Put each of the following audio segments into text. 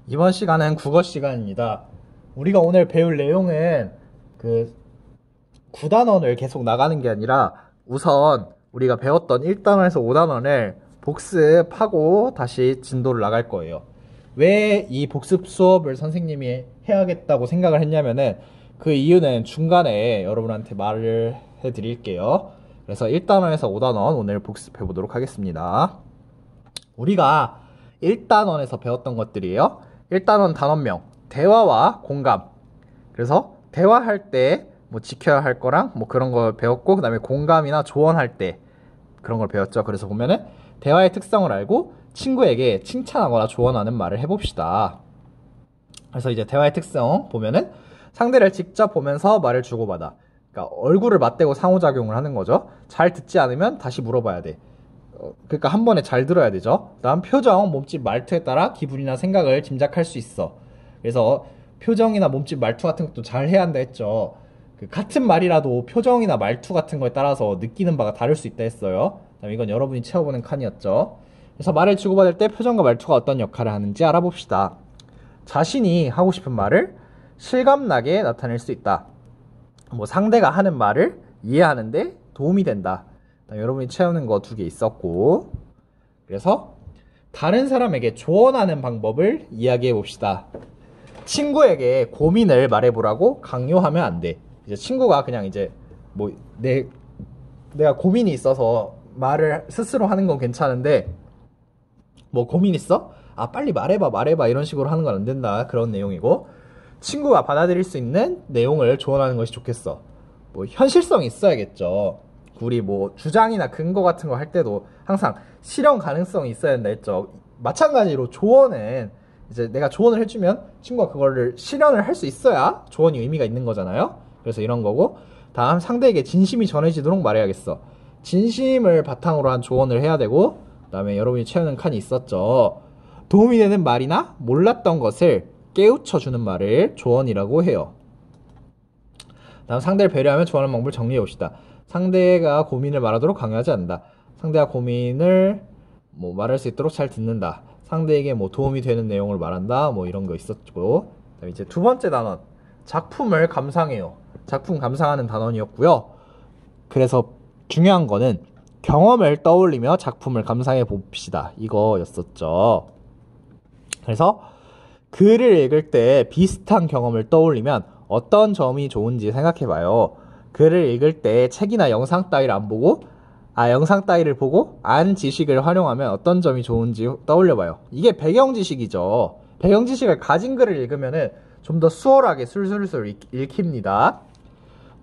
이번 시간은 국어 시간입니다. 우리가 오늘 배울 내용은 그 9단원을 계속 나가는 게 아니라 우선 우리가 배웠던 1단원에서 5단원을 복습하고 다시 진도를 나갈 거예요. 왜 이 복습 수업을 선생님이 해야겠다고 생각을 했냐면은 그 이유는 중간에 여러분한테 말을 해드릴게요. 그래서 1단원에서 5단원 오늘 복습해 보도록 하겠습니다. 우리가 1단원에서 배웠던 것들이에요. 1단원 단원명, 대화와 공감. 그래서 대화할 때 뭐 지켜야 할 거랑 뭐 그런 걸 배웠고, 그 다음에 공감이나 조언할 때 그런 걸 배웠죠. 그래서 보면은 대화의 특성을 알고 친구에게 칭찬하거나 조언하는 말을 해봅시다. 그래서 이제 대화의 특성 보면은 상대를 직접 보면서 말을 주고받아. 그러니까 얼굴을 맞대고 상호작용을 하는 거죠. 잘 듣지 않으면 다시 물어봐야 돼. 그러니까 한 번에 잘 들어야 되죠. 다음 표정, 몸짓, 말투에 따라 기분이나 생각을 짐작할 수 있어. 그래서 표정이나 몸짓, 말투 같은 것도 잘 해야 한다 했죠. 같은 말이라도 표정이나 말투 같은 거에 따라서 느끼는 바가 다를 수 있다 했어요. 그다음 이건 여러분이 채워보는 칸이었죠. 그래서 말을 주고받을 때 표정과 말투가 어떤 역할을 하는지 알아봅시다. 자신이 하고 싶은 말을 실감나게 나타낼 수 있다. 뭐 상대가 하는 말을 이해하는데 도움이 된다. 여러분이 채우는 거 2개 있었고, 그래서 다른 사람에게 조언하는 방법을 이야기해 봅시다. 친구에게 고민을 말해보라고 강요하면 안 돼. 이제 친구가 그냥 이제 뭐 내가 고민이 있어서 말을 스스로 하는 건 괜찮은데, 뭐 고민 있어? 아 빨리 말해봐 이런 식으로 하는 건 안 된다. 그런 내용이고, 친구가 받아들일 수 있는 내용을 조언하는 것이 좋겠어. 뭐 현실성이 있어야겠죠. 우리 뭐 주장이나 근거 같은 거 할 때도 항상 실현 가능성이 있어야 된다 했죠. 마찬가지로 조언은 이제 내가 조언을 해주면 친구가 그거를 실현을 할 수 있어야 조언이 의미가 있는 거잖아요. 그래서 이런 거고, 다음 상대에게 진심이 전해지도록 말해야겠어. 진심을 바탕으로 한 조언을 해야 되고, 그 다음에 여러분이 채우는 칸이 있었죠. 도움이 되는 말이나 몰랐던 것을 깨우쳐주는 말을 조언이라고 해요. 다음 상대를 배려하면 조언하는 방법을 정리해 봅시다. 상대가 고민을 말하도록 강요하지 않는다. 상대가 고민을 뭐 말할 수 있도록 잘 듣는다. 상대에게 뭐 도움이 되는 내용을 말한다. 뭐 이런 거 있었고, 그다음에 이제 2번째 단원, 작품을 감상해요. 작품 감상하는 단원이었고요. 그래서 중요한 거는 경험을 떠올리며 작품을 감상해 봅시다. 이거였었죠. 그래서 글을 읽을 때 비슷한 경험을 떠올리면 어떤 점이 좋은지 생각해봐요. 글을 읽을 때 책이나 영상 따위를 안 보고, 영상 따위를 보고 안 지식을 활용하면 어떤 점이 좋은지 떠올려봐요. 이게 배경 지식이죠. 배경 지식을 가진 글을 읽으면은 좀 더 수월하게 술술술 읽힙니다.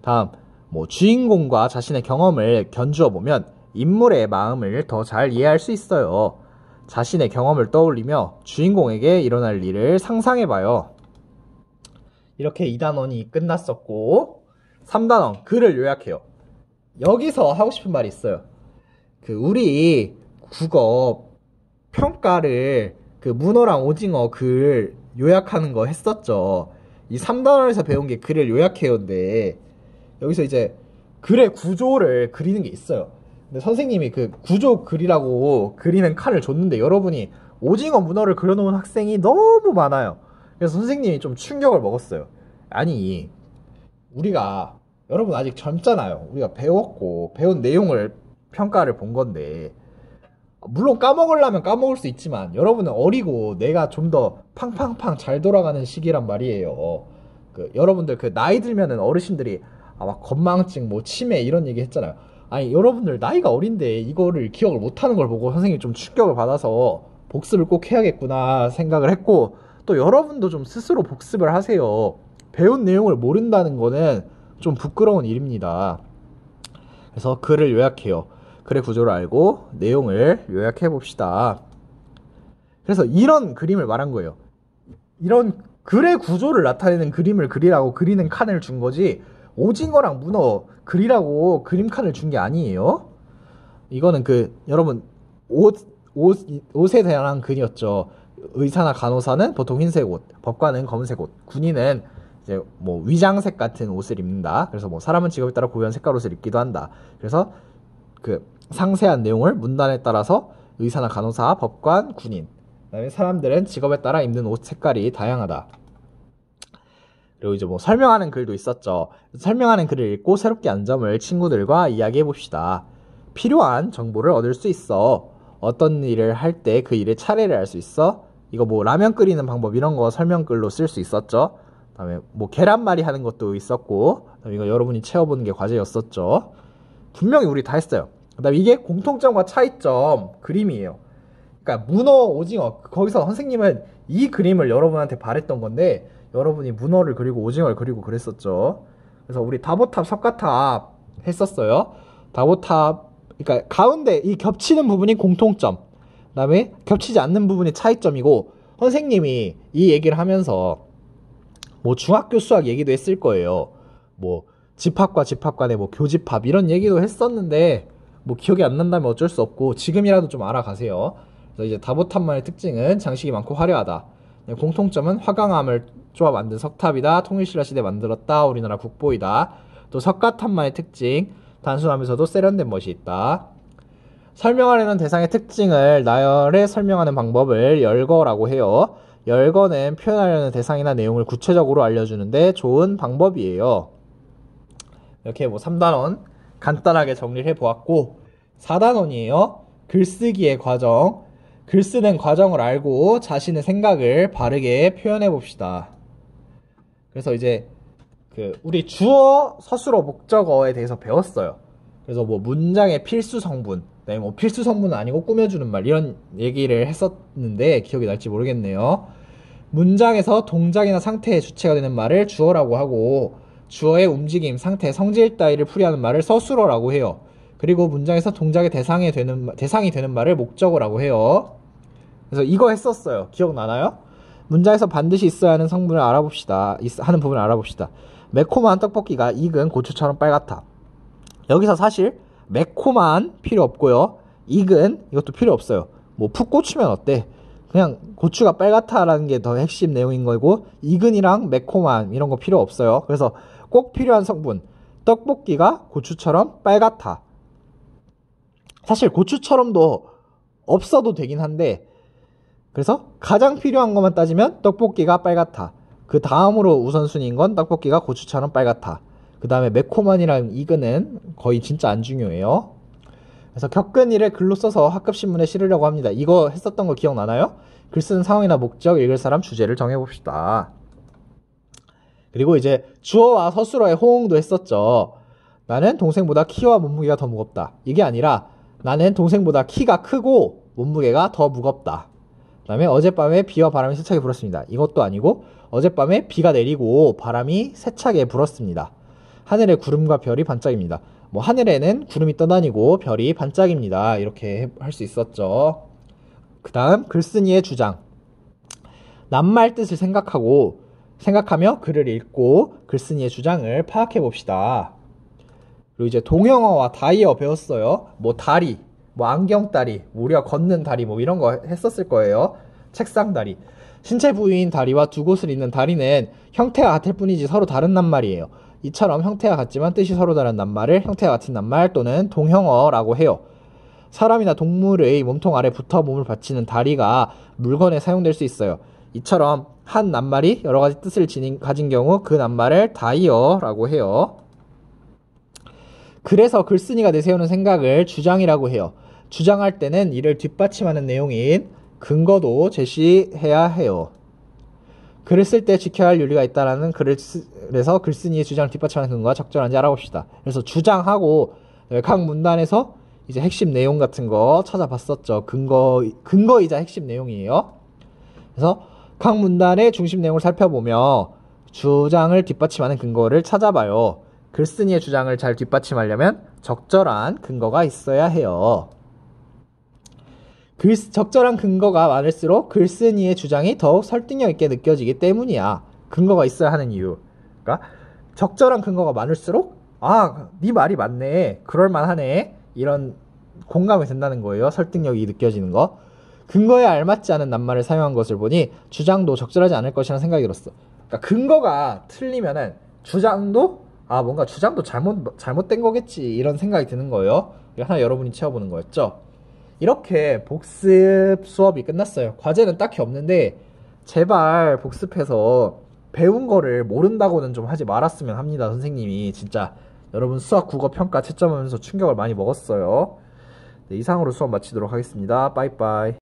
다음, 뭐 주인공과 자신의 경험을 견주어 보면 인물의 마음을 더 잘 이해할 수 있어요. 자신의 경험을 떠올리며 주인공에게 일어날 일을 상상해봐요. 이렇게 2단원이 끝났었고, 3단원, 글을 요약해요. 여기서 하고 싶은 말이 있어요. 우리 국어 평가를 문어랑 오징어 글 요약하는 거 했었죠. 이 3단원에서 배운 게 글을 요약해요인데, 여기서 이제 글의 구조를 그리는 게 있어요. 근데 선생님이 그 구조 그리라고 그리는 칸을 줬는데 여러분이 오징어 문어를 그려놓은 학생이 너무 많아요. 그래서 선생님이 좀 충격을 먹었어요. 아니, 우리가, 여러분 아직 젊잖아요. 우리가 배웠고 배운 내용을 평가를 본 건데, 물론 까먹으려면 까먹을 수 있지만 여러분은 어리고 내가 좀 더 팡팡팡 잘 돌아가는 시기란 말이에요. 여러분들 나이 들면은 어르신들이 막 건망증 뭐 치매 이런 얘기 했잖아요. 아니 여러분들 나이가 어린데 이거를 기억을 못하는 걸 보고 선생님이 좀 충격을 받아서 복습을 꼭 해야겠구나 생각을 했고, 또 여러분도 좀 스스로 복습을 하세요. 배운 내용을 모른다는 거는 좀 부끄러운 일입니다. 그래서 글을 요약해요. 글의 구조를 알고 내용을 요약해 봅시다. 그래서 이런 그림을 말한 거예요. 이런 글의 구조를 나타내는 그림을 그리라고 그리는 칸을 준 거지, 오징어랑 문어 그리라고 그림 칸을 준 게 아니에요. 이거는 여러분 옷에 대한 글이었죠. 의사나 간호사는 보통 흰색 옷, 법관은 검은색 옷, 군인은 이제 뭐 위장색 같은 옷을 입는다. 그래서 뭐 사람은 직업에 따라 고유한 색깔 옷을 입기도 한다. 그래서 상세한 내용을 문단에 따라서 의사나 간호사, 법관, 군인 그다음에 사람들은 직업에 따라 입는 옷 색깔이 다양하다. 그리고 이제 뭐 설명하는 글도 있었죠. 설명하는 글을 읽고 새롭게 안 점을 친구들과 이야기해 봅시다. 필요한 정보를 얻을 수 있어. 어떤 일을 할 때 그 일의 차례를 알 수 있어. 이거 뭐 라면 끓이는 방법 이런 거 설명글로 쓸 수 있었죠. 그다음에 뭐 계란말이 하는 것도 있었고, 그다음에 이거 여러분이 채워보는 게 과제였었죠. 분명히 우리 다 했어요. 그다음에 이게 공통점과 차이점 그림이에요. 그러니까 문어, 오징어, 거기서 선생님은 이 그림을 여러분한테 바랬던 건데 여러분이 문어를 그리고 오징어를 그리고 그랬었죠. 그래서 우리 다보탑, 석가탑 했었어요. 다보탑, 그러니까 가운데 이 겹치는 부분이 공통점, 그 다음에 겹치지 않는 부분이 차이점이고, 선생님이 이 얘기를 하면서 뭐 중학교 수학 얘기도 했을 거예요. 뭐 집합과 집합 간의 뭐 교집합 이런 얘기도 했었는데 뭐 기억이 안 난다면 어쩔 수 없고 지금이라도 좀 알아가세요. 그래서 이제 다보탑만의 특징은 장식이 많고 화려하다. 공통점은 화강암을 쪼아 만든 석탑이다. 통일신라 시대 만들었다. 우리나라 국보이다. 또 석가탑만의 특징, 단순하면서도 세련된 멋이 있다. 설명하려는 대상의 특징을 나열해 설명하는 방법을 열거라고 해요. 열거는 표현하려는 대상이나 내용을 구체적으로 알려주는데 좋은 방법이에요. 이렇게 뭐 3단원 간단하게 정리를 해보았고, 4단원이에요. 글쓰기의 과정. 글 쓰는 과정을 알고 자신의 생각을 바르게 표현해 봅시다. 그래서 이제 우리 주어, 서술어, 목적어에 대해서 배웠어요. 그래서 뭐 문장의 필수 성분, 그다음에 뭐 필수 성분은 아니고 꾸며주는 말 이런 얘기를 했었는데 기억이 날지 모르겠네요. 문장에서 동작이나 상태의 주체가 되는 말을 주어라고 하고, 주어의 움직임, 상태, 성질 따위를 풀이하는 말을 서술어라고 해요. 그리고 문장에서 동작의 대상이 되는 말을 목적어라고 해요. 그래서 이거 했었어요. 기억나나요? 문장에서 반드시 있어야 하는 성분을 알아봅시다. 하는 부분을 알아봅시다. 매콤한 떡볶이가 익은 고추처럼 빨갛다. 여기서 사실 매콤한 필요 없고요. 익은 이것도 필요 없어요. 뭐 푹 꽂히면 어때? 그냥 고추가 빨갛다라는 게 더 핵심 내용인 거고, 익은이랑 매콤한 이런 거 필요 없어요. 그래서 꼭 필요한 성분, 떡볶이가 고추처럼 빨갛다. 사실 고추처럼도 없어도 되긴 한데, 그래서 가장 필요한 것만 따지면 떡볶이가 빨갛다. 그 다음으로 우선순위인 건 떡볶이가 고추처럼 빨갛다. 그 다음에 매콤한이랑 익은은 거의 진짜 안 중요해요. 그래서 겪은 일을 글로 써서 학급신문에 실으려고 합니다. 이거 했었던 거 기억나나요? 글 쓰는 상황이나 목적, 읽을 사람, 주제를 정해봅시다. 그리고 이제 주어와 서술어의 호응도 했었죠. 나는 동생보다 키와 몸무게가 더 무겁다. 이게 아니라 나는 동생보다 키가 크고 몸무게가 더 무겁다. 그 다음에 어젯밤에 비와 바람이 세차게 불었습니다. 이것도 아니고 어젯밤에 비가 내리고 바람이 세차게 불었습니다. 하늘에 구름과 별이 반짝입니다. 뭐 하늘에는 구름이 떠다니고 별이 반짝입니다. 이렇게 할 수 있었죠. 그 다음 글쓴이의 주장. 낱말 뜻을 생각하며 글을 읽고 글쓴이의 주장을 파악해 봅시다. 그리고 이제 동형어와 다이어 배웠어요. 뭐 다리, 뭐 안경다리, 뭐 우리가 걷는 다리 뭐 이런 거 했었을 거예요. 책상다리. 신체 부위인 다리와 두 곳을 잇는 다리는 형태가 같을 뿐이지 서로 다른 낱말이에요. 이처럼 형태가 같지만 뜻이 서로 다른 낱말을 형태가 같은 낱말 또는 동형어라고 해요. 사람이나 동물의 몸통 아래 붙어 몸을 받치는 다리가 물건에 사용될 수 있어요. 이처럼 한 낱말이 여러 가지 뜻을 가진 경우 그 낱말을 다이어라고 해요. 그래서 글쓴이가 내세우는 생각을 주장이라고 해요. 주장할 때는 이를 뒷받침하는 내용인 근거도 제시해야 해요. 글을 쓸 때 지켜야 할 윤리가 있다라는 그래서 글쓴이의 주장을 뒷받침하는 근거가 적절한지 알아봅시다. 그래서 주장하고 각 문단에서 이제 핵심 내용 같은 거 찾아봤었죠. 근거이자 핵심 내용이에요. 그래서 각 문단의 중심 내용을 살펴보며 주장을 뒷받침하는 근거를 찾아봐요. 글쓴이의 주장을 잘 뒷받침하려면 적절한 근거가 있어야 해요. 적절한 근거가 많을수록 글쓴이의 주장이 더욱 설득력 있게 느껴지기 때문이야. 근거가 있어야 하는 이유. 그러니까 적절한 근거가 많을수록 네 말이 맞네, 그럴만하네, 이런 공감이 된다는 거예요. 설득력이 느껴지는 거. 근거에 알맞지 않은 낱말을 사용한 것을 보니 주장도 적절하지 않을 것이라는 생각이 들었어. 그러니까 근거가 틀리면은 주장도 뭔가 주장도 잘못된 거겠지, 이런 생각이 드는 거예요. 하나 여러분이 채워보는 거였죠. 이렇게 복습 수업이 끝났어요. 과제는 딱히 없는데 제발 복습해서 배운 거를 모른다고는 좀 하지 말았으면 합니다. 선생님이 진짜 여러분 수학 국어 평가 채점하면서 충격을 많이 먹었어요. 네, 이상으로 수업 마치도록 하겠습니다. 빠이빠이.